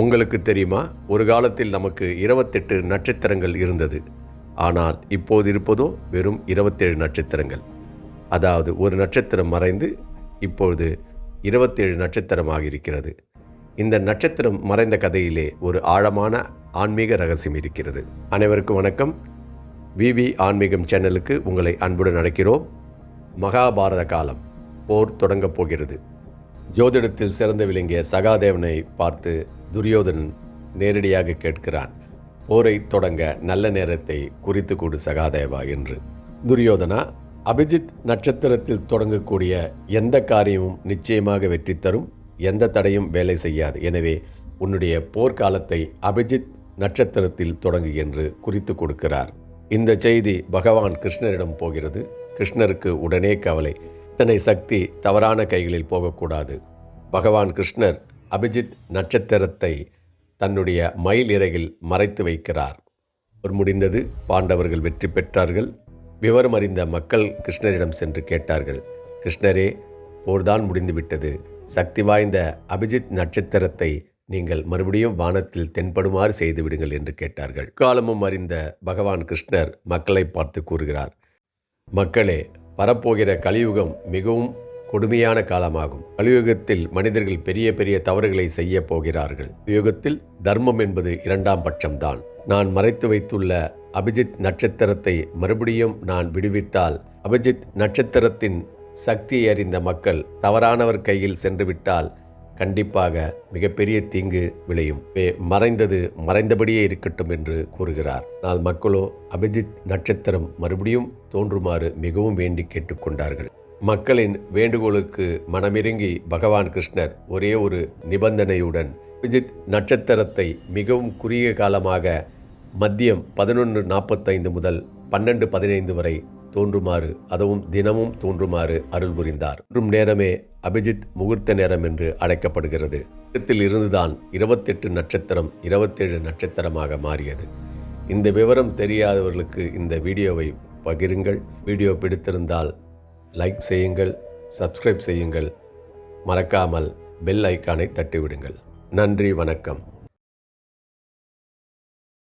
உங்களுக்கு தெரியுமா, ஒரு காலத்தில் நமக்கு 28 நட்சத்திரங்கள் இருந்தது. ஆனால் இப்போது இருப்பதோ வெறும் 27 நட்சத்திரங்கள். அதாவது ஒரு நட்சத்திரம் மறைந்து இப்பொழுது 27 நட்சத்திரமாக இருக்கிறது. இந்த நட்சத்திரம் மறைந்த கதையிலே ஒரு ஆழமான ஆன்மீக ரகசியம் இருக்கிறது. அனைவருக்கும் வணக்கம். விவி ஆன்மீகம் சேனலுக்கு உங்களை அன்புடன் அழைக்கிறோம். மகாபாரத காலம், போர் தொடங்கப் போகிறது. ஜோதிடத்தில் சிறந்து விளங்கிய சகாதேவனை பார்த்து துரியோதனன் நேரடியாக கேட்கிறான், போரை தொடங்க நல்ல நேரத்தை குறித்து கொடு சகாதேவா என்று. துரியோதனா, அபிஜித் நட்சத்திரத்தில் தொடங்கக்கூடிய எந்த காரியமும் நிச்சயமாக வெற்றி தரும், எந்த தடையும் வேலை செய்யாது. எனவே உன்னுடைய போர்க்காலத்தை அபிஜித் நட்சத்திரத்தில் தொடங்கு என்று குறித்து கொடுக்கிறார். இந்த செய்தி பகவான் கிருஷ்ணரிடம் போகிறது. கிருஷ்ணருக்கு உடனே கவலை, இத்தனை சக்தி தவறான கைகளில் போகக்கூடாது. பகவான் கிருஷ்ணர் அபிஜித் நட்சத்திரத்தை தன்னுடைய மயில் இறகில் மறைத்து வைக்கிறார். போர் முடிந்தது. பாண்டவர்கள் வெற்றி பெற்றார்கள். விவரம் அறிந்த மக்கள் கிருஷ்ணரிடம் சென்று கேட்டார்கள், கிருஷ்ணரே, போர்தான் முடிந்துவிட்டது. சக்தி வாய்ந்த அபிஜித் நட்சத்திரத்தை நீங்கள் மறுபடியும் வானத்தில் தென்படுமாறு செய்துவிடுங்கள் என்று கேட்டார்கள். காலமும் அறிந்த பகவான் கிருஷ்ணர் மக்களை பார்த்து கூறுகிறார், மக்களே, வரப்போகிற கலியுகம் மிகவும் கொடுமையான காலமாகும். கலியுகத்தில் மனிதர்கள் பெரிய பெரிய தவறுகளை செய்ய போகிறார்கள். யுகத்தில் தர்மம் என்பது இரண்டாம் பட்சம்தான். நான் மறைத்து வைத்துள்ள அபிஜித் நட்சத்திரத்தை மறுபடியும் நான் விடுவித்தால், அபிஜித் நட்சத்திரத்தின் சக்தியை அறிந்த மக்கள் தவறானவர் கையில் சென்றுவிட்டால் கண்டிப்பாக மிகப்பெரிய தீங்கு விளையும். மறைந்தது மறைந்தபடியே இருக்கட்டும் என்று கூறுகிறார். ஆனால் மக்களோ அபிஜித் நட்சத்திரம் மறுபடியும் தோன்றுமாறு மிகவும் வேண்டி கேட்டுக்கொண்டார்கள். மக்களின் வேண்டுகோளுக்கு மனமிறங்கி பகவான் கிருஷ்ணர் ஒரே ஒரு நிபந்தனையுடன் அபிஜித் நட்சத்திரத்தை மிகவும் குறுகிய காலமாக மதியம் 11:45 முதல் 12:15 வரை தோன்றுமாறு, அதுவும் தினமும் தோன்றுமாறு அருள் புரிந்தார். நேரமே அபிஜித் முகூர்த்த நேரம் என்று அழைக்கப்படுகிறது. இருந்துதான் 28 நட்சத்திரம் 27 நட்சத்திரமாக மாறியது. இந்த விவரம் தெரியாதவர்களுக்கு இந்த வீடியோவை பகிருங்கள். வீடியோ பிடித்திருந்தால் லைக் செய்யுங்கள், சப்ஸ்கிரைப் செய்யுங்கள், மறக்காமல் பெல் ஐக்கானை தட்டிவிடுங்கள். நன்றி, வணக்கம்.